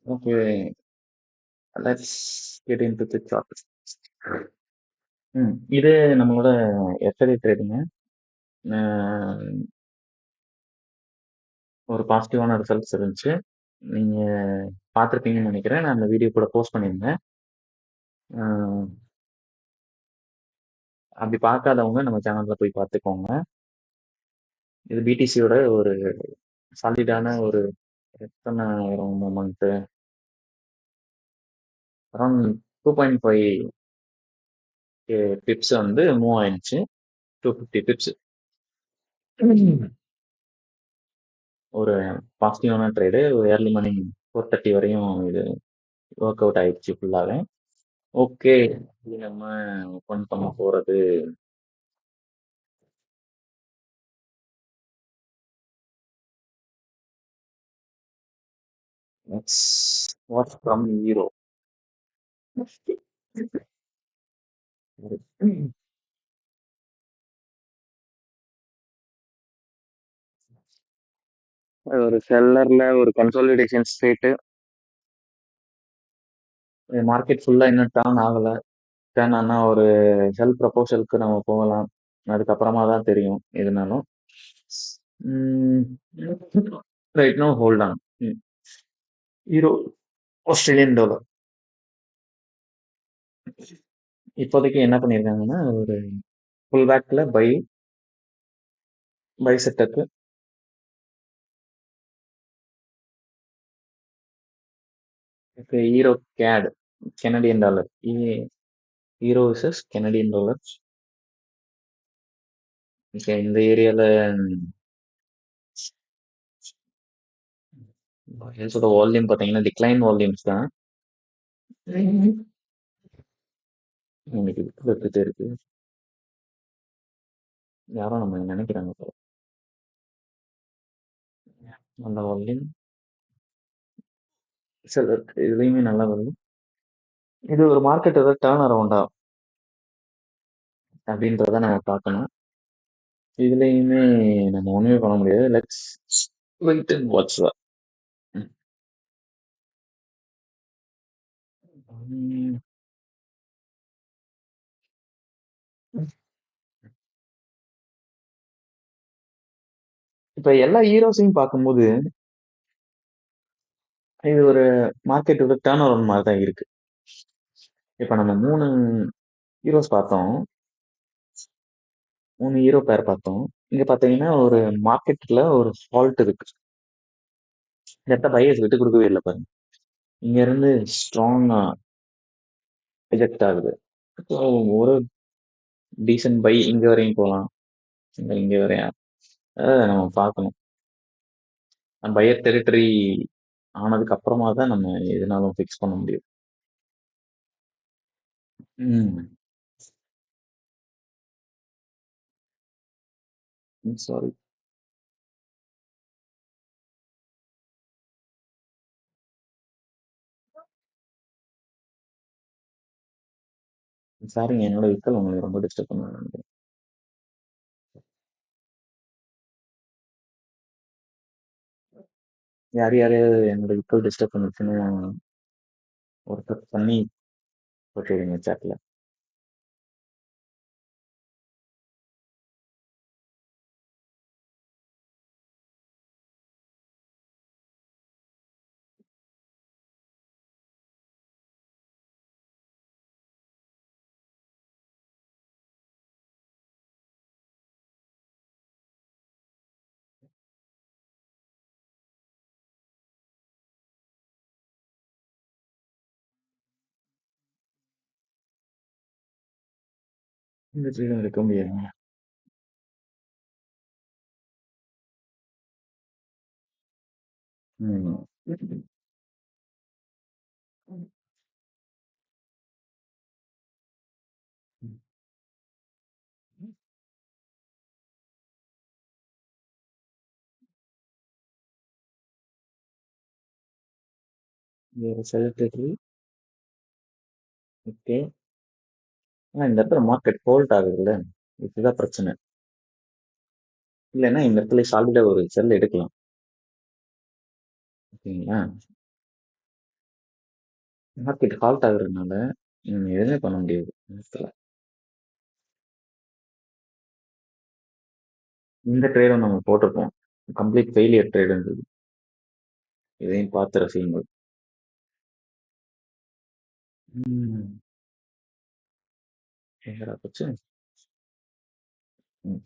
Okay, let's get into the chart. இது நம்மளோட FID ட்ரேடிங்க. ஒரு பாசிட்டிவான ரிசல்ட்ஸ் இருந்துச்சு. நீங்க பார்த்துருப்பீங்கன்னு நினைக்கிறேன். நான் அந்த வீடியோ கூட போஸ்ட் பண்ணியிருந்தேன். அஹ் அப்படி பார்க்காதவங்க நம்ம சேனல்ல போய் பார்த்துக்கோங்க. இது பிடிசியோட ஒரு சாலிடான ஒரு எத்தனை மூமெண்ட் அரௌண்ட் 2.5 பிப்ஸ் வந்து மூவ் ஆயிடுச்சு. 250 பிப்ஸ். ஒரு பாசிட்டிவான ட்ரேடு. ஒரு ஏர்லி மார்னிங் 4:30 வரையும் இது ஒர்க் அவுட் ஆயிடுச்சு ஃபுல்லாவே. ஓகே, இது நம்ம ஓப்பன் பண்ண போறது வாட்ச் ஃப்ரம் ஹீரோ. ஒரு செல்லர்ல ஒரு கன்சாலிடேஷன் ஸ்டேட். மார்க்கெட் ஃபுல்லா இன்னும் டர்ன் ஆகல. டர்ன் ஆனா ஒரு செல் ப்ரப்போசலுக்கு நம்ம போகலாம். அதுக்கப்புறமா தான் தெரியும் எதுனாலும். Right no hold on. Euro Australian dollar இப்போதைக்கு என்ன பண்ணியிருக்காங்கன்னா ஒரு ஃபுல் பேக்ல buy setup. Euro CAD Canadian dollar. Euro versus Canadian dollar. Okay, இந்த ஏரியால வால்யூம் பார்த்தீங்கன்னா டிக்ளைன் வால்யூம்ஸ் தான். உங்களுக்கு விட்டு இருக்கு. யாரோ நம்ம நினைக்கிறாங்க போல. நல்ல வால்யூம் சில இதுலயுமே நல்ல வால்யூம். இது ஒரு மார்க்கெட் ஏதாவது டேர்ன் அரவுண்டா அப்படின்றத நம்ம பார்க்கணும். இதுலயுமே நம்ம ஒண்ணுமே பண்ண முடியாது. லெட்ஸ் வெயிட் அண்ட் வாட்ச் தான். இப்ப எல்லா ஹீரோஸையும் பார்க்கும்போது இது ஒரு மார்க்கெட்டோட டேர்ன் அரவுண்ட் மாதிரி தான் இருக்கு. இப்ப நம்ம 3 ஹீரோஸ் பார்த்தோம். 3 ஹீரோ பேர் பார்த்தோம். இங்க பாத்தீங்கன்னா ஒரு மார்க்கெட்ல ஒரு ஃபால்ட் இருக்கு. இந்த இடத்த பையர்ஸ் விட்டு கொடுக்கவே இல்லை பாருங்க. இங்க இருந்து ஸ்ட்ராங்கா ரிஜெக்ட் ஆகுது. So, ஒரு டீசென்ட் பை இங்க வரையும் போகலாம். இங்க வரையும் நம்ம பார்க்கணும். பையர் டெரிட்டரி ஆனதுக்கு அப்புறமா தான் நம்ம எதுனாலும் ஃபிக்ஸ் பண்ண முடியும். சாரி, சாரிங்க, என்னோட விக்கல் உங்களுக்கு ரொம்ப டிஸ்டர்ப் பண்ணுவேன். யார் யாரையாவது என்னோட விக்கல் டிஸ்டர்ப் பண்ணுச்சுன்னு ஒருத்தர் பண்ணி போட்டுவிடுங்க சாட்ல. இந்த ட்ரீடம் எடுக்க முடியாதுங்க. ம். இது ஒரு செலிபிரிட்டி. ஓகே. ஆனா இந்த இடத்துல மார்க்கெட் ஹோல்ட் ஆகுதுல்ல, இதுதான் பிரச்சனை. இல்லைன்னா இந்த இடத்துல சாலிடா ஒரு செல் எடுக்கலாம். ஓகேங்களா? மார்க்கெட் ஹால்ட் ஆகுறதுனால எதுவுமே பண்ண முடியாது நேரத்துல. இந்த ட்ரேடும் நம்ம போட்டிருப்போம். கம்ப்ளீட் ஃபெயிலியர் ட்ரேடுன்றது. இதையும் பார்த்து ரசியுங்கள். ம். எங்கடா போச்சு? ம்.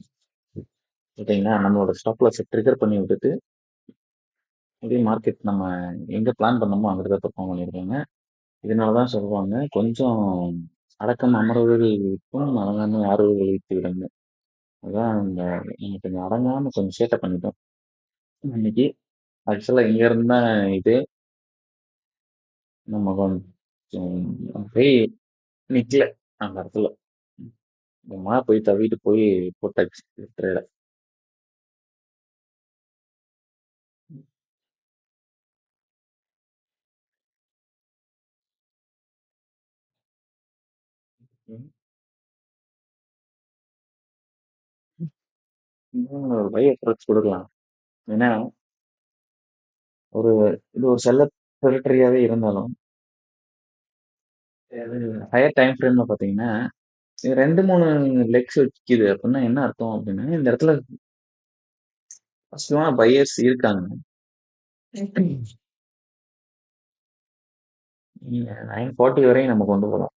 பார்த்தீங்கன்னா நம்மளோட ஸ்டாப் லாஸை ட்ரிகர் பண்ணி விட்டுட்டு அப்படியே மார்க்கெட் நம்ம எங்க பிளான் பண்ணோமோ அங்கிட்டு தான் பெர்ஃபார்ம் பண்ணியிருக்காங்க. இதனால தான் சொல்லுவாங்க கொஞ்சம் அடக்கம் அமர்வுகள் வைக்கும் அடங்காமை ஆறுதல் வைத்து விடுங்க. அதான் இந்த நம்ம கொஞ்சம் அடங்காம கொஞ்சம் சேட்டை பண்ணிட்டோம் இன்னைக்கு. ஆக்சுவலா இங்க இருந்தா இது நம்ம கொஞ்சம் போய் நிக்கல அந்த இடத்துல. சும்மா போய் தவிட்டு போய் போட்டாச்சு ட்ரேட. இன்னும் ஒரு பை அப்ரோச் கொடுக்கலாம். ஏன்னா ஒரு இது ஒரு செல்ல டெரிட்டரியாவே இருந்தாலும் ஹையர் டைம் ஃப்ரேம்ல பாத்தீங்கன்னா இது 2, 3 லெக்ஸ் வச்சுக்குது அப்படின்னா என்ன அர்த்தம் அப்படின்னா இந்த இடத்துல பாசிட்டிவான பையர்ஸ் இருக்காங்க. 940 வரையும் நம்ம கொண்டு போகலாம்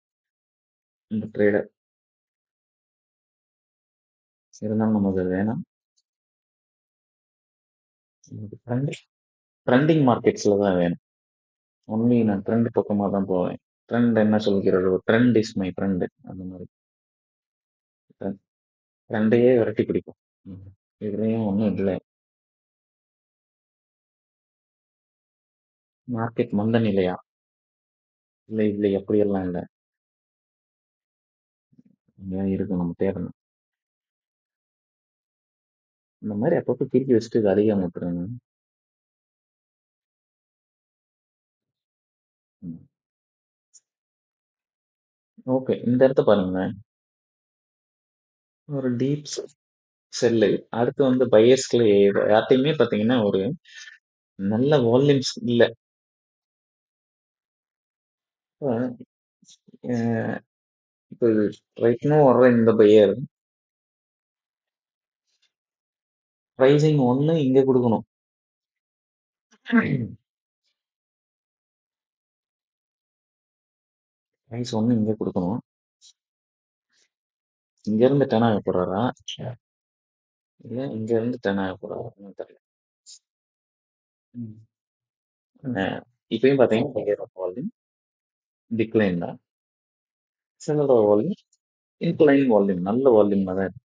இந்த ட்ரேட. இருந்தாலும் நமக்கு அது வேணாம். ட்ரெண்டிங் மார்க்கெட்ஸ்ல தான் வேணும். ஒன்லி நான் ட்ரெண்ட் பக்கமா தான் போவேன். ட்ரெண்ட் என்ன சொல்கிறதோ ட்ரெண்ட் இஸ் மை ஃப்ரெண்ட் அந்த மாதிரி. ட்ரெண்டையே விரட்டி பிடிக்கும். ம். இதுலயும் ஒன்றும் இல்லை. மார்க்கெட் மந்த நிலையா? இல்லை இல்லை அப்படியெல்லாம் இல்லை. இங்கதான் இருக்கு நம்ம தேடணும். இந்த மாதிரி அப்பப்போ திருப்பி வச்சுட்டு இது அதிகமாக விட்டுருங்க. ஓகே இந்த இடத்த பாருங்களேன். ஒரு டீப் செல்லு. அடுத்து வந்து பையர்ஸ்ல யார்ட்டையுமே பாத்தீங்கன்னா ஒரு நல்ல வால்யூம்ஸ் இல்ல. அஹ் இப்போ ரைட்னோ வர்ற இந்த பையர் ப்ரைசிங் ஒண்ணு இங்க கொடுக்கணும். ப்ரைஸ் ஒண்ணு இங்க கொடுக்கணும். இங்க இருந்து டென் ஆக போறாரா இல்ல இங்க இருந்து டென் ஆக போறாரா தெரியல. ம். அஹ் இப்பயும் பாத்தீங்கன்னா பையரோட வால்யூம் டிக்ளைன் தான். செல்லரோட வால்யூம் இன்க்ளைன் வால்யூம் நல்ல வால்யூம் தான் இருக்கு.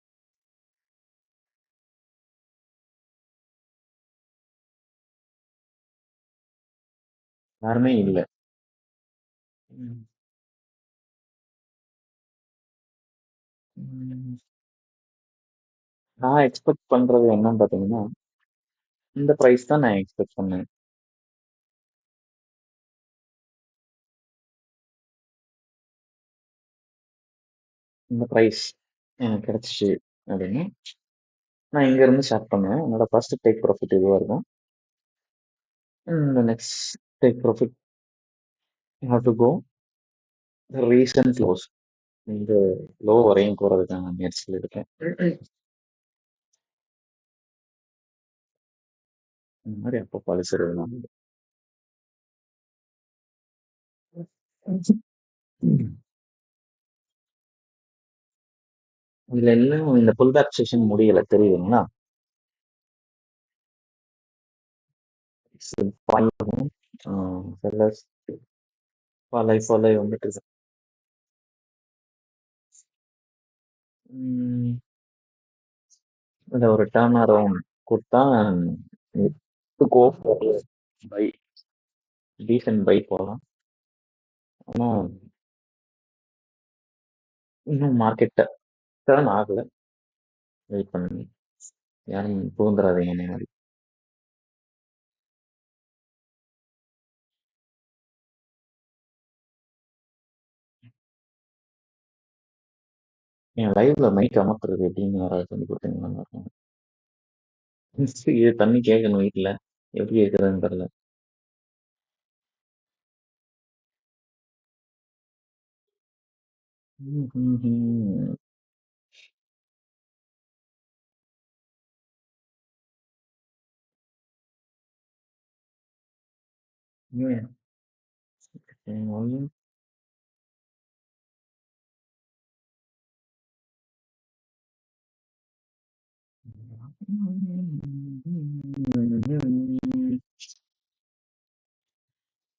யாருமே இல்ல. ம். ம். நான் எக்ஸ்பெக்ட் பண்றது என்னன்னு பாத்தீங்கன்னா இந்த பிரைஸ் தான் நான் எக்ஸ்பெக்ட் பண்ணேன். இந்த பிரைஸ் எனக்கு கிடைச்சிச்சு அப்படின்னு நான் இங்க இருந்து ஸ்டார்ட் பண்ணுவேன். என்னோட ஃபர்ஸ்ட் டேக் ப்ராஃபிட் இதுவா இருக்கும். இந்த next take profit have to go recent close. இந்த லோ வரையும் போறதுக்கான முயற்சிகள் இருக்கேன். இந்த மாதிரி அப்போ பாலிசிறது நான் இதுல இன்னும் இந்த புல் பேக் செஷன் முடியல தெரியுதுங்களா? செல்லர்ஸ் ஃபாலை வந்துட்டு ம், இதுல ஒரு டர்ன் அரவுண்ட் கொடுத்தா கோ பை டீசன்ட் பை போகலாம். ஆனா இன்னும் மார்க்கெட் டர்ன் ஆகல. வெயிட் பண்ணுங்க. யாரும் புகுந்துடாதீங்க என்ன மாதிரி. என் லைவ்ல மைக் அமர்த்துறது எப்படின்னு யாராவது சொல்லி கொடுத்தீங்கன்னா நல்லா இருக்கும். இது தண்ணி கேட்கணும் வீட்டுல எப்படி கேட்கறதுன்னு தெரியல. ம்ஹ்ஹ்ம். ம். ம்.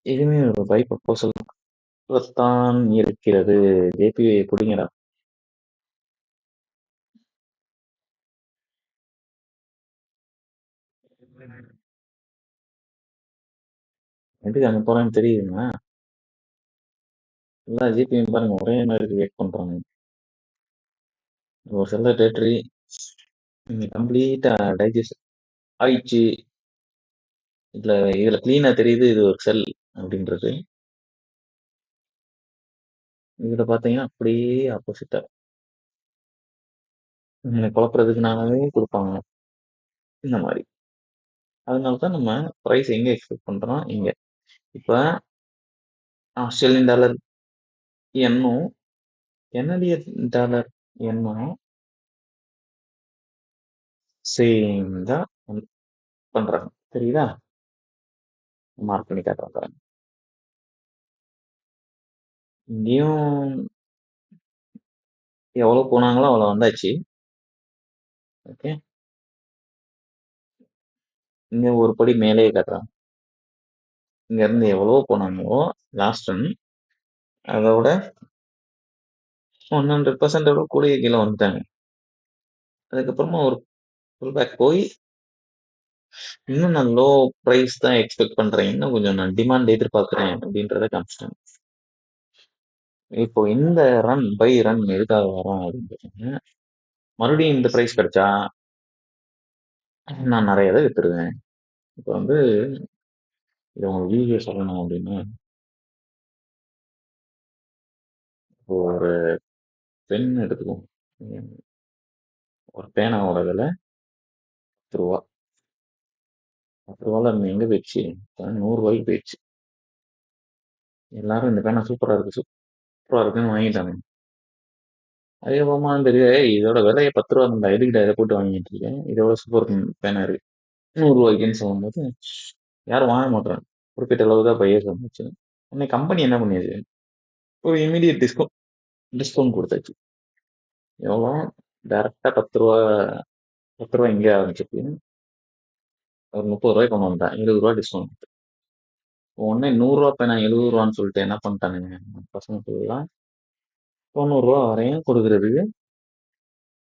இதுவுமே ஒரு பை ப்ரொபோசல் தான் இருக்கிறது. ஜேபி புடிங்கடா. எதுக்கு அங்க போறேன்னு தெரியுமா? எல்லா ஜிபியும் பாருங்க ஒரே மாதிரி ரியாக்ட் பண்றாங்க. ஒரு சில டெரிட்டரி கம்ப்ளீட்டா டைஜஸ்ட் ஆயிடுச்சு. இதுல கிளீனா தெரியுது இது ஒரு செல் அப்படின்றது. இதுல பாத்தீங்கன்னா அப்படியே ஆப்போசிட்டா குழப்பறதுக்குனாலே கொடுப்பாங்க இந்த மாதிரி. அதனால தான் நம்ம ப்ரைஸ் எங்க எக்ஸ்பெக்ட் பண்றோம் இங்க. இப்ப ஆஸ்திரேலியன் டாலர் எண்ணும் கனடியன் டாலர் எண்ணும் சேம் தான் பண்றாங்க. தெரியுதா? மார்க் பண்ணி காட்டுறாங்க. இங்கேயும் எவ்வளவு போனாங்களோ அவ்வளவு வந்தாச்சு. ஓகே. இங்க ஒரு படி மேலேயே காட்டுறாங்க. இங்க இருந்து எவ்வளவோ போனாங்களோ லாஸ்ட் ரன் அதோட 100% கூடயே கீழே வந்துட்டாங்க. அதுக்கப்புறமா ஒரு புல் பேக் போய் இன்னும் நான் லோ பிரைஸ் தான் எக்ஸ்பெக்ட் பண்றேன். இன்னும் கொஞ்சம் நான் டிமாண்ட் எதிர்பார்க்கிறேன் அப்படின்றத காமிச்சிட்டாங்க. இப்போ இந்த ரன் எதுக்காக வரோம் அப்படின்னு பார்த்தீங்கன்னா, மறுபடியும் இந்த பிரைஸ் கிடைச்சா நான் நிறைய இதை வித்துருவேன். இப்போ வந்து இதை உங்களுக்கு ஈஸியா சொல்லணும் அப்படின்னா, இப்போ ஒரு பென் எடுத்துக்குவோம். உம், ஒரு பேனாவோட விலை 10 ரூபா. 10 ரூபால இருந்து எங்க போயிடுச்சு? இப்ப 100 ரூபாய்க்கு போயிடுச்சு. எல்லாரும் இந்த பேனா சூப்பரா இருக்கு சூப்பரா இருக்குன்னு வாங்கிட்டாங்க. அதுக்கப்புறமா தெரியுது "ஏய், இதோட விலையை 10 ரூபா இருந்தா எதுக்கிட்ட இதை போட்டு வாங்கிட்டு இருக்கேன், இதோட சூப்பர் பேனா இருக்கு 100 ரூபாய்க்குன்னு சொல்லும்போது யாரும் வாங்க மாட்டாங்க. குறிப்பிட்ட அளவு தான் பையர் வந்துச்சு. உடனே கம்பெனி என்ன பண்ணியது, ஒரு இமீடியட் டிஸ்கவுண்ட் கொடுத்தாச்சு. எவ்வளோ? டைரக்டா 10 ரூபா 10 ரூபா இங்கே ஆரம்பிச்சிருக்கு. ஒரு 30 ரூபாய்க்கு கொண்டு வந்துட்டான். 20 ரூபா டிஸ்கவுண்ட். உடனே 100 ரூபா பேனா 70 ரூபான்னு சொல்லிட்டு என்ன பண்ணிட்டானுங்க பசங்க ஃபுல்லா 90 ரூபா வரையும் கொடுக்கறதுக்கு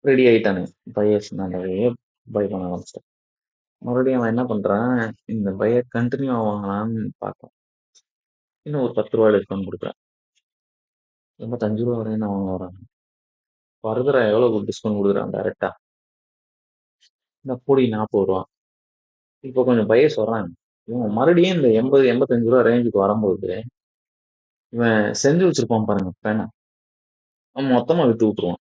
ரெடி ஆயிட்டானுங்க. பையர்ஸ் நிறைய பை பண்ண ஆரம்பிச்சிட்டான். மறுபடியும் அவன் என்ன பண்றான், இந்த பைய கண்டினியூ ஆவாங்களான்னு பார்க்கலாம். இன்னும் ஒரு 10 ரூபா டிஸ்கவுண்ட் கொடுக்குறான். 85 ரூபா வரையும் அவங்க வராங்க. ஃபர்தரா எவ்வளவு டிஸ்கவுண்ட் கொடுக்குறான் டைரக்டா? இந்த பொடி 40 ரூபா. இப்போ கொஞ்சம் பையர்ஸ் வர்றாங்க. இவன் மறுபடியும் இந்த 80 85 ரூபா ரேஞ்சுக்கு வரும்போது இவன் செஞ்சு வச்சிருப்பான் பாருங்க பேனா, அவன் மொத்தமா வித்து விட்டுருவான்.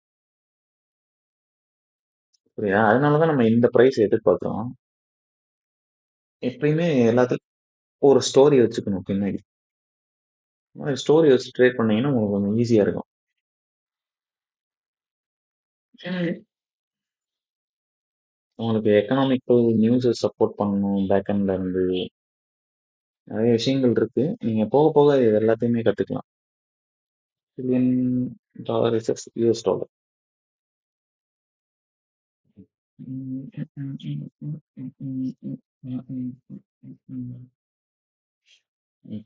சரியா? அதனாலதான் நம்ம இந்த பிரைஸ் எதிர்பார்க்கிறோம். எப்பயுமே எல்லாத்துக்கும் ஒரு ஸ்டோரி வச்சுக்கணும் பின்னாடி. ஸ்டோரி வச்சு ட்ரேட் பண்ணீங்கன்னா உங்களுக்கு கொஞ்சம் ஈஸியா இருக்கும். ம். உங்களுக்கு எக்கனாமிக்கல் நியூஸை சப்போர்ட் பண்ணணும் பேக் எண்ட்ல இருந்து நிறைய விஷயங்கள் இருக்கு. நீங்க போக போக இது எல்லாத்தையுமே கத்துக்கலாம். Billion dollar research US dollar.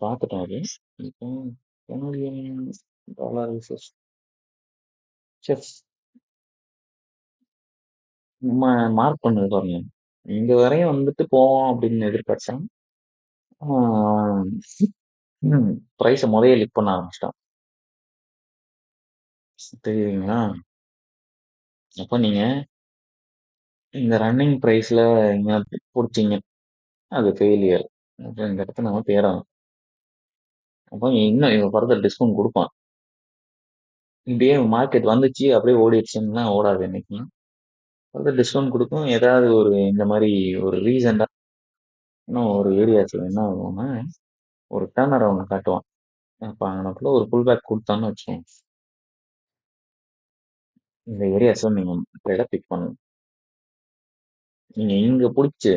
பார்த்துட்டோம் அது. இப்போ கனடியன் டாலர் ரிசர்ச் செஃப் நம்ம மார்க் பண்ணது பாருங்க. இங்க வரையும் வந்துட்டு போவோம் அப்படின்னு எதிர்பார்த்தேன். பிரைஸை முதல்ல லிக் பண்ண ஆரம்பிச்சிட்டான். தெரியுதுங்களா? அப்போ நீங்க இந்த ரன்னிங் பிரைஸ்ல நீங்க புடிச்சீங்க, அது ஃபெயிலியர். அப்ப இந்த இடத்துல நம்ம தேடணும். அப்போ இன்னும் இவன் ஃபர்தர் டிஸ்கவுண்ட் கொடுப்பான். இப்படியே மார்க்கெட் வந்துச்சு அப்படியே ஓடிடுச்சுன்னா ஓடாது என்னைக்கும். ஃபர்தர் டிஸ்கவுண்ட் கொடுக்கும். ஏதாவது ஒரு இந்த மாதிரி ஒரு ரீசெண்டா இன்னும் ஒரு ஏரியாஸ்ல என்ன ஆகும்னா ஒரு டேர்ன் அரவுண்ட் காட்டுவான். அப்ப அங்கனக்குள்ள ஒரு புல் பேக் கொடுத்தான்னு வச்சுக்கோங்க. இந்த ஏரியாஸ்ல நீங்க ட்ரேட பிக் பண்ணணும். நீங்க இங்க புடிச்சு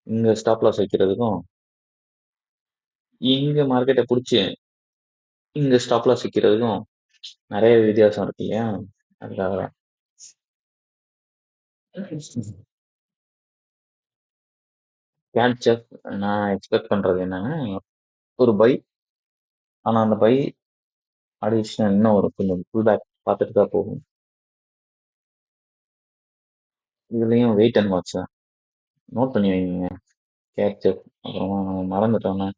இங்க ஸ்டாப் லாஸ் வைக்கிறதுக்கும் இங்க மார்க்கெட்டை புடிச்சு இங்க ஸ்டாப் லாஸ் வைக்கிறதுக்கும் நிறைய வித்தியாசம் இருக்கு இல்லையா? அதுக்காக தான். கேட்சப் நான் எக்ஸ்பெக்ட் பண்றது என்னன்னா ஒரு பை, ஆனா அந்த பை அடிஷனல் இன்னும் ஒரு கொஞ்சம் புல் பேக் பார்த்துட்டு தான் போகும். இதுலயும் வெயிட் அண்ட் வாட்ச் தான். நோட் பண்ணி வைங்க. கேட்சப் அப்புறமா நம்ம மறந்துட்டோம்னா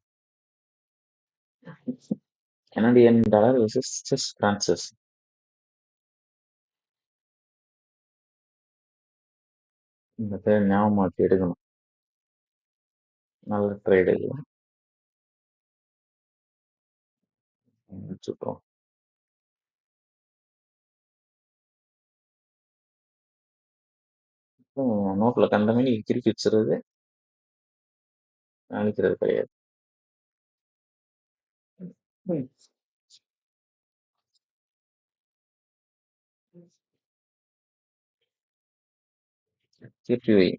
கனடியன் டாலர் விசஸ் பிரான்சஸ். இந்த பேர் ஞாபகமாக்கி எடுக்கணும். நல்ல ட்ரேடு இது. வச்சுப்போம். நோட்ல கண்டமேனி கிறுக்கி வச்சுறது அழிக்கிறது கிடையாது. ஜேபிஒய்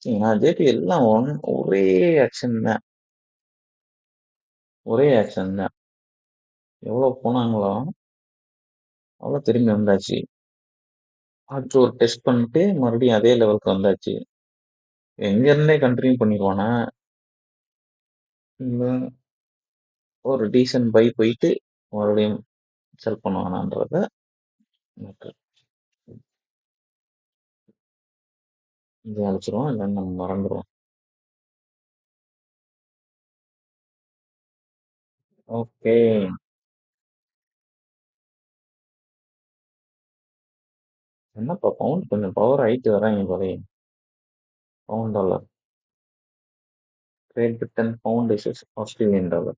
நான் ஜேபி எல்லாம் ஒரே ஆக்ஷன் தான். ஒரே ஆக்ஷன் தான். எவ்வளவு போனாங்களோ அவ்வளவு திரும்பி வந்தாச்சு. அடுத்து ஒரு டெஸ்ட் பண்ணிட்டு மறுபடியும் அதே லெவலுக்கு வந்தாச்சு. எங்க இருந்தே கண்டினியூ பண்ணிடுவானா இல்ல ஒரு டீசன்ட் பை போயிட்டு மறுபடியும் செல் பண்ணுவானான்றத matter. இது அழிச்சிருவோம் இல்லைன்னு நம்ம மறந்துடுவோம். ஓகே. என்னப்பா பவுண்ட் கொஞ்சம் பவர் ஆயிட்டு வராங்க போதே. Pound dollar great Britain pound is Australian dollar.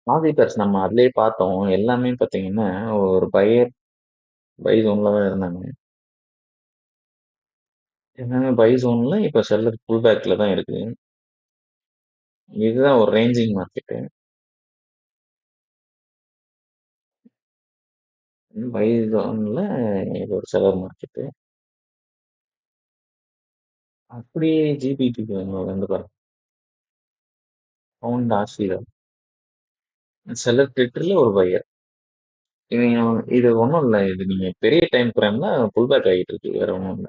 ஆதிபர்ஸ் நம்ம அதுலயே பார்த்தோம் எல்லாமே பாத்தீங்கன்னா ஒரு பை ஜோன்ல தான் இருந்தாங்க. எல்லாமே பை ஜோன்ல இப்ப செல்லர் புல் பேக்ல தான் இருக்கு. இதுதான் ஒரு ரேஞ்சிங் மார்க்கெட். பை ஜோன்ல இது ஒரு செல்லர் மார்க்கெட். அப்படியே ஜிபிடிக்கு வந்து பாருங்க. பவுண்ட் ஆசில செல்லர் டெரிட்டரியில ஒரு பையர். இது ஒண்ணும் இல்ல. இது நீங்க பெரிய டைம் ஃப்ரேம்ல புல் பேக் ஆகிட்டு இருக்கு. வேற ஒண்ணும் இல்ல.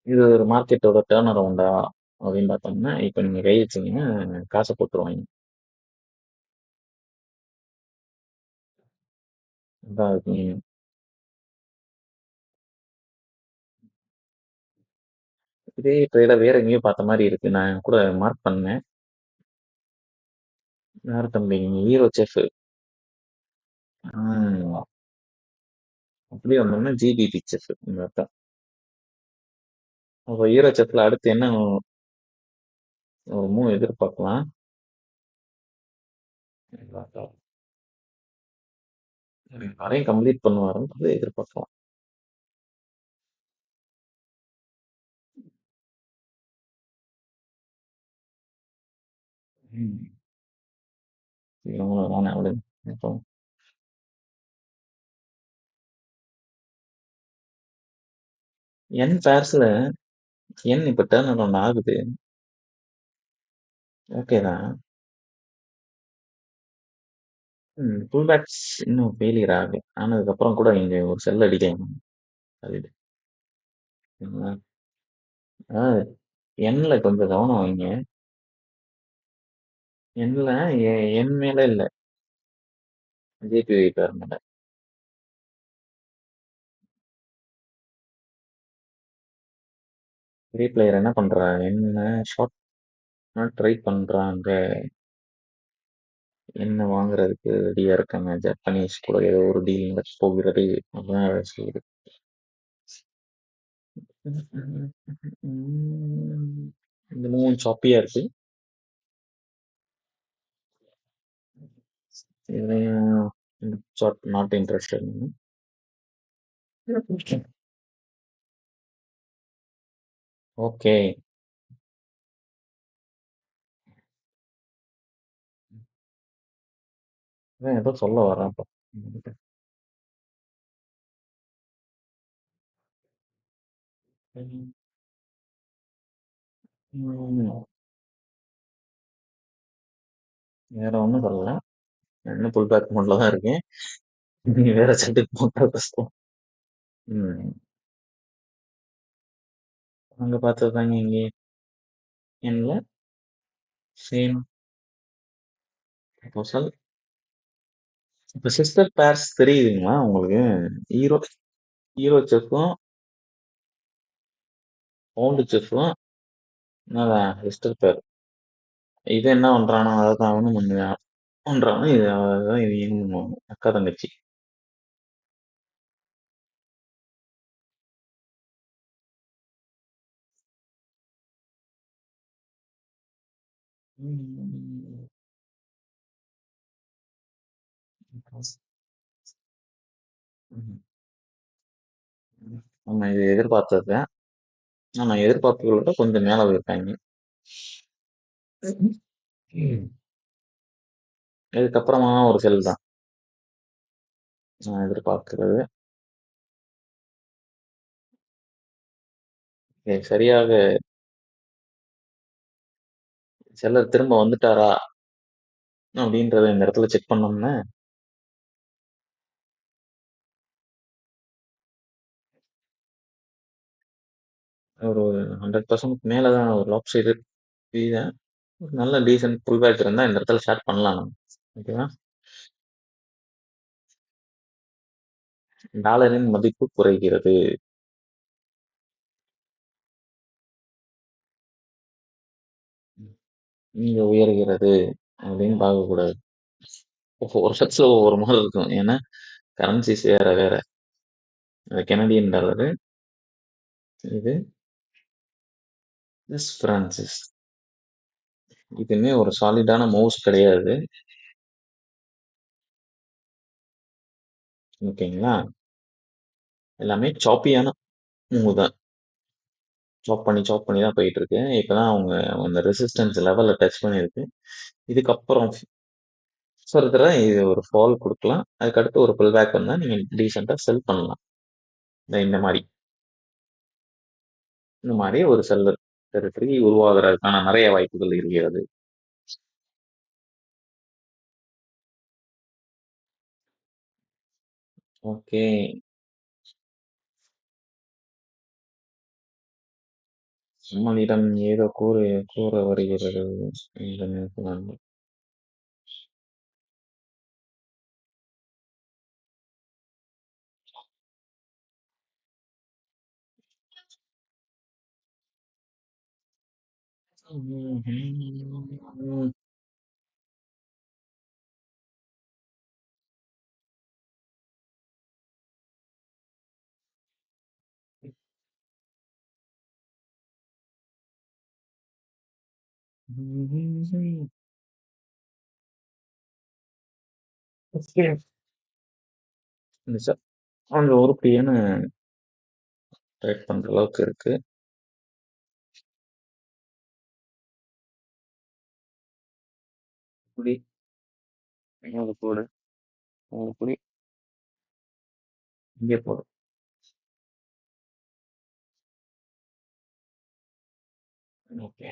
இது ஒரு மார்க்கெட்டோட டேர்ன் அரவுண்டா அப்படின்னு பார்த்தோம்னா இப்ப நீங்க கை வச்சீங்கன்னா காசை போட்டுருவாங்க. அதான் இருக்கு. இதே ட்ரேட வேற எங்கேயோ பார்த்த மாதிரி இருக்கு. நான் கூட மார்க் பண்ணேன். யார் தம்பி ஹீரோ செஃப். அப்படியே வந்தோம்னா ஜிபிபி செஃப் இந்த அர்த்தம். அப்போ ஹீரோ செஃப்ல அடுத்து என்ன ஒரு மூவ் எதிர்பார்க்கலாம். வரையும் கம்ப்ளீட் பண்ணுவாருன்றது எதிர்பார்க்கலாம். ம். இவங்களும் தானே விடுங்க. இப்போ என் பேர்ஸ்ல என் இப்ப டேர்ன் அரவுண்ட் ஆகுது. ஓகே தான். புல் பேக்ஸ் இன்னும் ஃபெயிலியர் ஆகுது. ஆனதுக்கப்புறம் கூட இங்க ஒரு செல் அடிக்கலாம். அது அதாவது எண்ல கொஞ்சம் கவனம் வைங்க. எண்ல என் மேல இல்ல. ஜேபி பேர் மேல. பெரிய பிளேயர் என்ன பண்றாங்க? என்ன ஷார்ட் ட்ரை பண்றாங்க? என்ன வாங்குறதுக்கு ரெடியா இருக்காங்க? ஜப்பனீஸ் கூட ஏதோ ஒரு டீல் போகிறது. அதான் செய்யுது. இந்த மூணு சாப்பியா இருக்கு. இதுலயும் ஷார்ட் நாட் இன்ட்ரெஸ்டட். ஓகே. அதான் ஏதோ சொல்ல வரேன் அப்ப. ம். ம். வேற ஒண்ணும் சொல்லல. இன்னும் புல் பேக் மோட்ல தான் இருக்கேன். நீ வேற சட்டுக்கு போட்டா கஷ்டம். ம். அங்க பார்த்ததுதாங்க இங்கேயும். என்ல சேம் ப்ரொபோசல். இப்ப சிஸ்டர் பேர்ஸ் தெரியுதுங்களா உங்களுக்கு? ஹீரோ ஹீரோ செஃப்பும் பவுண்டு செஃப்பும் அதான் சிஸ்டர் பேர். இது என்ன பண்றானோ அதை தான் அவனும் பண்ணுவான். பண்றானோ இது அதான் இது பண்ணுவாங்க. அக்கா தங்கச்சி. ம். ம். ஆமா இது எதிர்பார்த்தது. ஆனா எதிர்பார்ப்புகளை விட கொஞ்சம் மேல போயிருக்காங்க. ம். இதுக்கப்புறமா ஒரு செல் தான் நான் எதிர்பார்க்கிறது. சரியாக செல்லர் திரும்ப வந்துட்டாரா அப்படின்றத இந்த இடத்துல செக் பண்ணோம்னா ஒரு 100% மேலதான் ஒரு லாப் சைடு தான். ஒரு நல்ல டீசென்ட் புல் பேக் இருந்தா இந்த இடத்துல ஸ்டார்ட் பண்ணலாம் நம்ம. ஓகேவா? டாலரின் மதிப்பு குறைகிறது. இங்க உயர்கிறது அப்படின்னு பார்க்க கூடாது. ஒவ்வொரு வருஷத்துல ஒவ்வொரு மாதிரி இருக்கும். ஏன்னா கரன்சிஸ் வேற வேற. கெனடியன் டாலரு, இது மிஸ் பிரான்சிஸ். இதுவுமே ஒரு சாலிடான மவுஸ் கிடையாது. ஓகேங்களா? எல்லாமே சாப்பியான மூவ் தான். சாப் பண்ணி தான் போயிட்டு இருக்கு. இப்பதான் அவங்க அந்த ரெசிஸ்டன்ஸ் லெவல்ல டச் பண்ணியிருக்கு. இதுக்கப்புறம் ஃபர்தரா இது ஒரு ஃபால் குடுக்கலாம். அதுக்கடுத்து ஒரு புல் பேக் வந்தா நீங்க டீசென்ட்டா செல் பண்ணலாம். இந்த மாரி. இந்த மாரி ஒரு செல்லர் டெரிட்டரி உருவாகுறதுக்கான நெறைய வாய்ப்புகள் இருக்கிறது. ஓகே. நம்மளிடம் ஏதோ கூற வருகிறது இந்த நேரத்தில். அங்க உருப்படியான ட்ரேட் பண்ற அளவுக்கு இருக்கு. புடி, இங்க போடு, அங்க புடி, இங்கே போடு. ஓகே.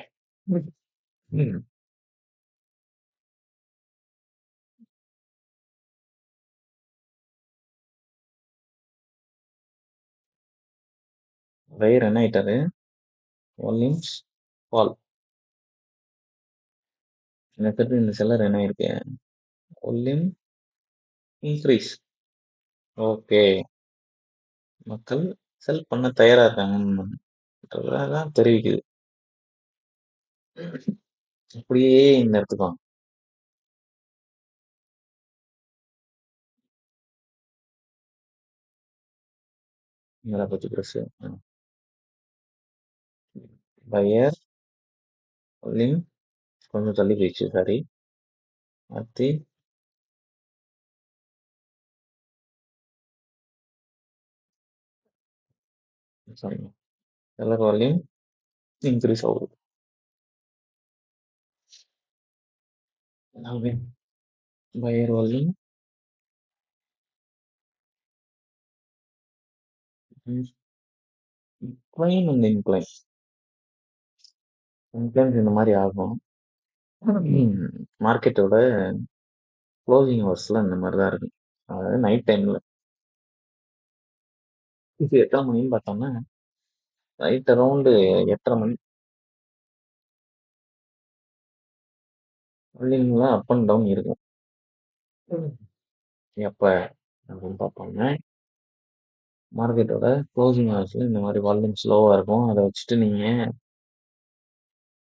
ம். வயிறு என்ன ஆயிட்டாரு? Volumes fall. எனக்கு தெரிஞ்சு இந்த செல்லர் என்ன ஆயிருக்கு? Volume increase. ஓகே. மக்கள் செல் பண்ண தயாரா இருக்காங்கன்னு தான் தெரிவிக்குது. அப்படியே இந்த இடத்துக்கு வாங்க. இதை பத்தி பேசு. பையர் லிம் கொஞ்சம் தள்ளி போயிடுச்சு. சாரி. அடுத்து சாரி. செல்லர் வால்யூம் இன்க்ரீஸ் ஆகுது. Buyer volume, incline and incline. Inclines இந்த மாதிரி ஆகும். மார்க்கெட்டோட க்ளோசிங் ஹவர்ஸ்ல இந்த மாதிரி தான் இருக்கும். அதாவது நைட் டைம்ல. இது எத்தனை மணின்னு பார்த்தோம்னா நைட் அரௌண்டு 8:30 மணி. இல்லைங்களா, அப் அண்ட் டவுன் இருக்கும். எப்ப அப்படின்னு பார்த்தோம்னா மார்க்கெட்டோட க்ளோசிங் ஹவர்ஸ்ல இந்த மாதிரி வால்யூம் ஸ்லோவா இருக்கும். அதை வச்சுட்டு நீங்க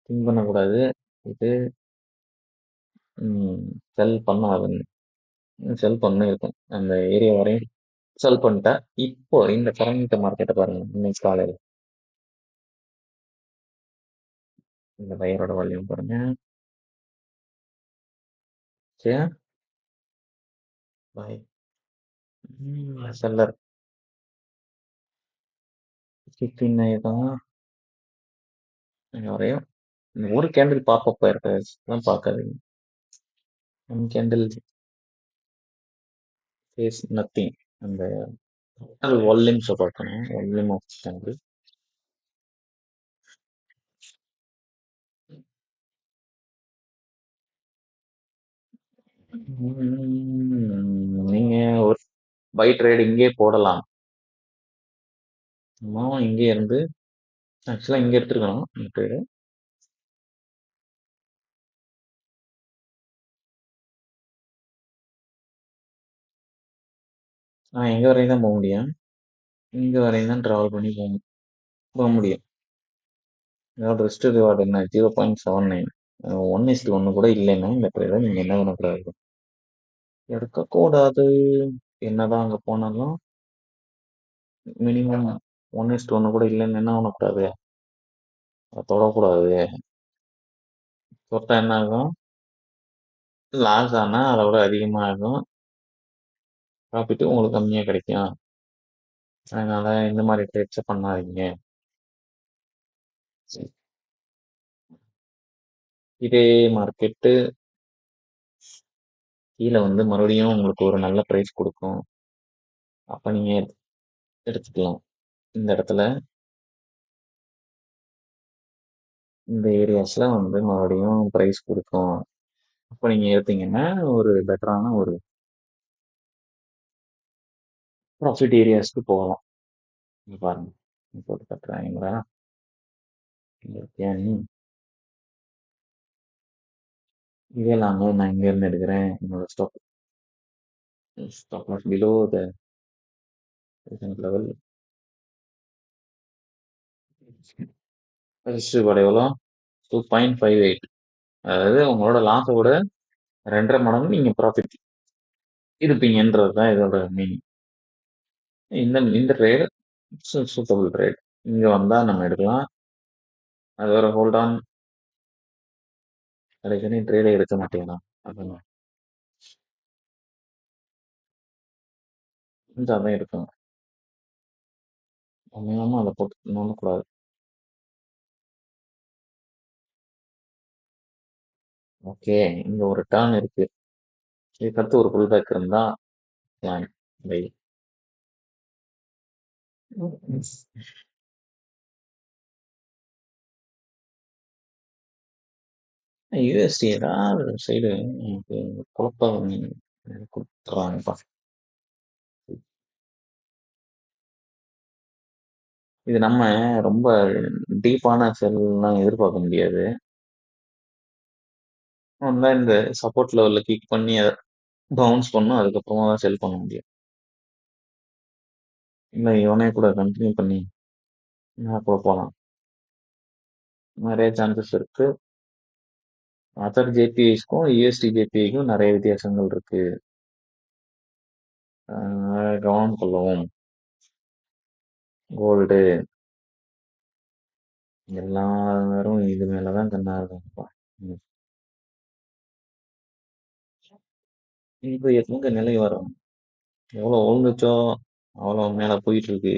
திங்க் பண்ணக்கூடாது. இது செல் பண்ணாதுன்னு. செல் பண்ண இருக்கும் அந்த ஏரியா வரையும். செல் பண்ணிட்டா இப்போ இந்த கரண்ட் மார்க்கெட்டை பாருங்க. இன்னைக்கு காலையில இந்த பையரோட வால்யூம் பாருங்க. சரியா? பாய். செல்லர் 15 ஆயிருக்காங்க. வரையும் இந்த ஒரு கேண்டில் பாப்பப் இருக்க பார்க்காதீங்க. One candle face nothing. அந்த டோட்டல் வால்யூம்ஸை பார்க்கணும். Volume of candle. நீங்க ஒரு பை ட்ரேட் இங்கே போடலாம். இங்கே இருந்து ஆக்சுவலா இங்க எடுத்துருக்கணும் இந்த ட்ரேடு. எங்க வரையும் தான் போக முடியும். இங்க வரையும் தான் டிராவல் பண்ணி போக முடியும். இதோட ரிஸ்க் ரிவார்டு என்ன? 0.79. 1:1 கூட இல்லைன்னா இந்த ட்ரேட நீங்க என்ன பண்ணக்கூடாது, எடுக்கக்கூடாது. என்னதான் அங்க போனாலும் மினிமம் 1:1 கூட இல்லைன்னு என்ன பண்ணக்கூடாது, அதை தொடக்கூடாது. தொட்டா என்ன ஆகும்? லாஸ் ஆனா அதை விட அதிகமாகும். ப்ராஃபிட் உங்களுக்கு கம்மியா கிடைக்கும். அதனால இந்த மாதிரி ட்ரேட்ஸை பண்ணாதீங்க. இதே மார்க்கெட்டு கீழே வந்து மறுபடியும் உங்களுக்கு ஒரு நல்ல ப்ரைஸ் கொடுக்கும். அப்ப நீங்க எடுத்துக்கலாம். இந்த இடத்துல இந்த ஏரியாஸ்ல வந்து மறுபடியும் ப்ரைஸ் கொடுக்கும். அப்ப நீங்க எடுத்தீங்கன்னா ஒரு பெட்டரான ஒரு ப்ராஃபிட் ஏரியாஸ்க்கு போகலாம். இங்க பாருங்க, போட்டு கட்டுறாங்களா? இதே நான் இங்க இருந்து எடுக்கிறேன். என்னோட stop loss below the level. Register எவ்வளோ? 2.58. அதாவது உங்களோட லாஸோட 2.5 மடங்கு நீங்க ப்ராஃபிட் இருப்பீங்கன்றது தான் இதோட மீனிங். இந்த இந்த ட்ரேட் சூட்டபிள் ட்ரேட். இங்க வந்தா நம்ம எடுக்கலாம். அது வர ஹோல்ட் ஆன். கடைசி ட்ரேடே எடுக்க மாட்டேங்கிறான். அதான் கொஞ்சம் அதான் எடுக்கணும். உண்மையாம அதை போட்டு நோண்டக்கூடாது. ஓகே, இங்க ஒரு டர்ன் இருக்கு. இதுக்கடுத்து ஒரு புல் பேக் இருந்தா பிளான் பை. யூஎஸ்டி ஏதாவது சைடு எனக்கு குழப்பம் கொடுத்துறாங்கப்பா. இது நம்ம ரொம்ப டீப்பான செல்லாம் எதிர்பார்க்க முடியாது. வந்தா இந்த சப்போர்ட் லெவல்ல கிளிக் பண்ணி அதை பவுன்ஸ் பண்ணும். அதுக்கப்புறமா தான் செல் பண்ண முடியும். இல்லை இவனே கூட கண்டினியூ பண்ணி நான் கூட போகலாம். நிறைய சான்சஸ் இருக்கு. அதர் ஜேபிஐஸ்க்கும் யூஎஸ்டி ஜேபிஐக்கும் நிறைய வித்தியாசங்கள் இருக்கு. கவனம் கொள்ளவும். கோல்டு எல்லாரும் இது மேலதான் கண்ணா இருக்காங்கப்பா. ம். இது எங்க நிலை வரும்? எவ்வளவு விழுந்துச்சோ அவ்வளவு மேல போயிட்டு இருக்கு.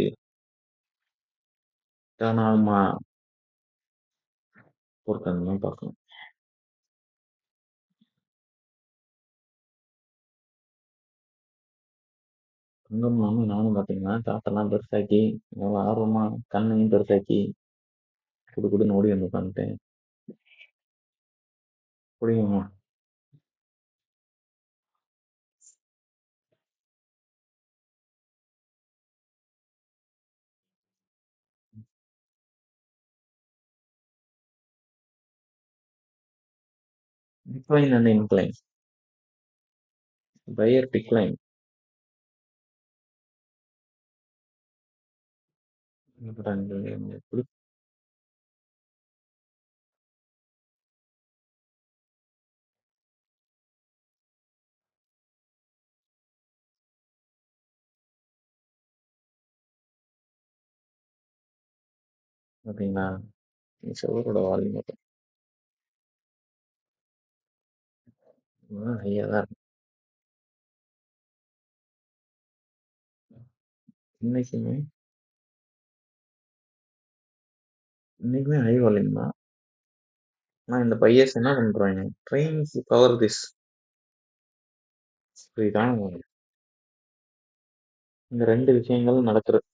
டர்ன் ஆகுமா? பொறுக்கணும் பார்க்கணும். தங்கம் நானும் பார்த்தீங்கன்னா காட்டெல்லாம் பெருசாக்கி எவ்வளோ ஆர்வமா கண்ணையும் பெருசாக்கி குடு குடுன்னு ஓடி வந்து உட்காந்துட்டேன். புரியுமா? Decline and incline. Buyer decline. அப்புறம் எப்படி பார்த்தீங்களா? செவரோட வால்யூம் மட்டும் ஹையாக தான் இருக்கும். இன்னைக்குமே இன்னைக்குமே ஹை வால்யூம் தான். ஆனால் இந்த பையர்ஸ் என்ன பண்ணுறாங்க? Train power this. புரியுதா? இந்த ரெண்டு விஷயங்கள் நடக்கிறது.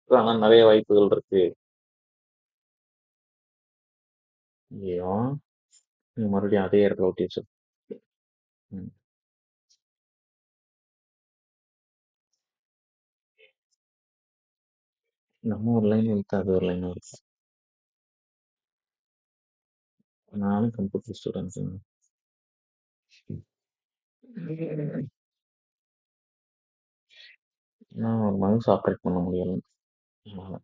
ஆனால் நிறைய வாய்ப்புகள் இருக்கு. ஐயோ, நீ மறுபடியும் அதே இடத்துல ஒட்டி வச்சு. ம். நம்ம ஒரு லைன் இருக்கு, அது ஒரு லைன் இருக்கு. நானும் கம்ப்யூட்டர் ஸ்டூடெண்ட். நான் ஒரு மவுஸ் ஆப்ரேட் பண்ண முடியல. அதனால.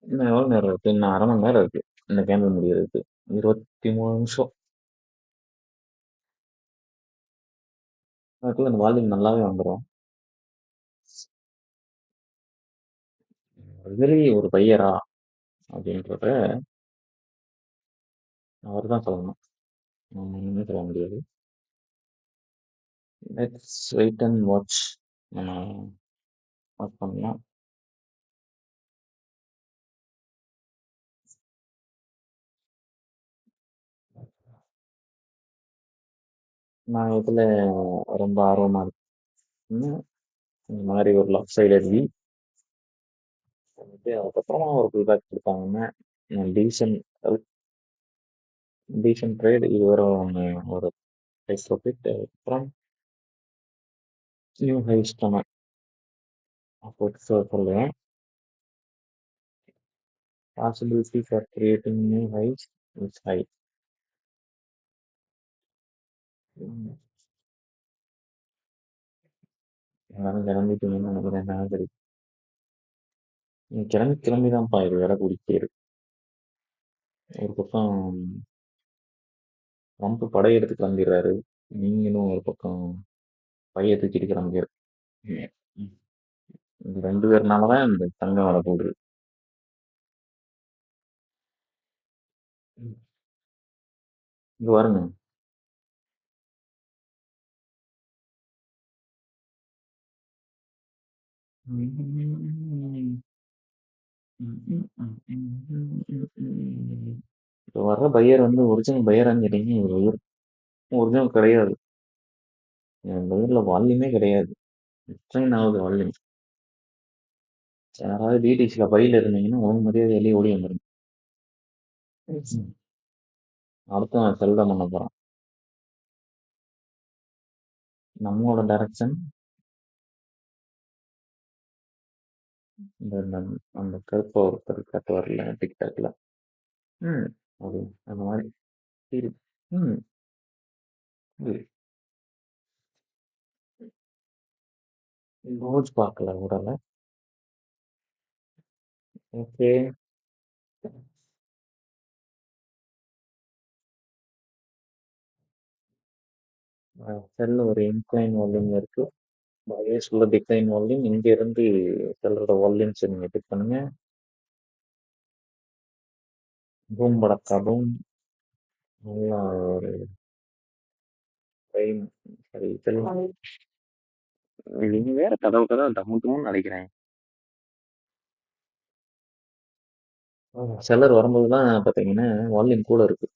இன்னும் எவ்வளவு நேரம் இருக்கு? இன்னும் 1/2 மணி நேரம் இருக்கு இந்த கேண்டில் முடியறதுக்கு. 23 நிமிஷம். அதுக்குள்ள அந்த வால்யூம் நல்லாவே வந்துடும். ரியலி ஒரு பையரா அப்படின்றத அவர் தான் சொல்லணும். நம்ம ஒண்ணுமே சொல்ல முடியாது. Let's wait and watch. நம்ம வாட்ச் பண்ணலாம். நான் இதுல ரொம்ப ஆர்வமா இருக்கேன். இந்த மாதிரி ஒரு லெஃப்ட் சைடு எழுதி வந்துட்டு அதுக்கப்புறமா ஒரு ஃபீட்பேக் கொடுத்தாங்கன்னா டீசன்ட் டீசன்ட் ட்ரேட் இது வரும். ஒரு டைப் ப்ராஃபிட் அப்புறம் நியூ ஹைஸ் நம்ம அப்போ சொல்லுவேன். Possibility for creating new hives is high. ம். எல்லாரும் கிளம்பிட்டீங்கன்னு நினைக்கிறேன். நான் சரி, நீ கிளம்பி கிளம்பி தான்ப்பா இது வேற கூடிட்டே இருக்கு. ஒரு பக்கம் ட்ரம்ப் படையெடுத்து கிளம்பிடுறாரு, நீங்களும் ஒரு பக்கம் பைய தூக்கிட்டு கிளம்பிடு. இது ரெண்டு பேர்னாலதான் இந்த தங்கம் வர போகுது. இங்க பாருங்க. இப்ப வர்ற பையர் வந்து ஒரிஜினல் பையரான்னு கேட்டீங்கன்னா ஒரிஜினல் கிடையாது. என் பையர்ல வால்யூமே கிடையாது. ட்ரெயின் ஆகுது வால்யூம். யாராவது டிடிசியில் பையில இருந்தீங்கன்னா உங்க மரியாதை வெளியே ஓடி வந்துருங்க. அடுத்தவன் செல்லம் பண்ண போறான். நம்மளோட டைரக்ஷன் இந்த அந்த கருப்பை ஒருத்தர் கட்டுவார்ல டிக்டாக்ல. ம். அது அந்த மாதிரி feel. ம். இது ரோஜ் பார்க்கல விடல. ஓகே. செல்ல ஒரு இன்க்ளைன் வால்யூம் இருக்கு. பயஸ் உள்ள டிக்ளைன் வால்யூம். இங்க இருந்து செல்லோட வால்யூம்ஸ் நீங்க பிக் பண்ணுங்க. பூம் படக்கா பூம். நல்லா ஒரு ட்ரெயின். சரி செல்லும். நீங்க வேற கதவு கதவு டம்மு டம்முன்னு அடிக்கிறேன். செல்லர் வரும்போது தான் பார்த்தீங்கன்னா, வால்யூம் கூட இருக்கு.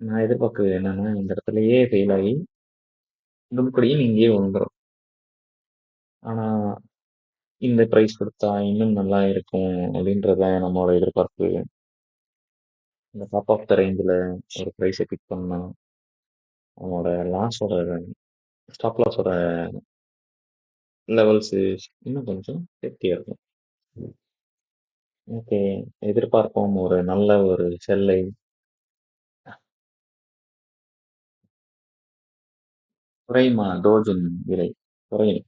நான் எதிர்பார்க்கிறது என்னன்னா, இந்த இடத்துலயே ஃபெயில் ஆகி, மறுபடியும் இங்கேயே வந்துரும். ஆனா, இந்த பிரைஸ் கொடுத்தா இன்னும் நல்லா இருக்கும் அப்படின்றத நம்மளோட எதிர்பார்ப்பு. இந்த டாப் ஆஃப் த ரேஞ்சில ஒரு பிரைஸை பிக் பண்ணா, நம்மளோட லாஸோட ஸ்டாப் லாஸோட லெவல்ஸ் இன்னும் கொஞ்சம் சேஃப்டியா இருக்கும். ஓகே. எதிர்பார்ப்போம் ஒரு நல்ல ஒரு செல்லை குறையுமா டோஜன் விலை குறையும்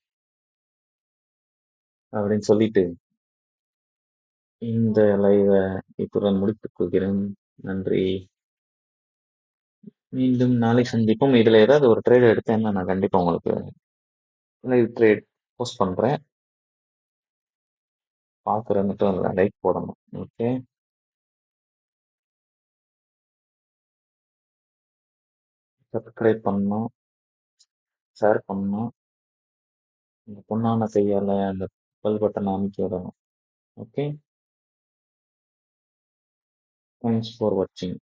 அப்படின்னு சொல்லிட்டு இந்த லைவ இத்துடன் முடித்துக் கொள்கிறேன். நன்றி. மீண்டும் நாளை சந்திப்போம். இதுல ஏதாவது ஒரு ட்ரேட் எடுத்தேன்னா நான் கண்டிப்பா உங்களுக்கு லைவ் ட்ரேட் போஸ்ட் பண்றேன். பார்க்குறது மட்டும் இல்ல, லைக் போடணும். ஓகே. சப்ஸ்கிரைப் பண்ணணும், ஷேர் பண்ணணும். இந்த பொண்ணான கையால அந்த பெல் பட்டனை அமைக்கி விடணும். ஓகே. தேங்க்ஸ் ஃபார் வாட்சிங்.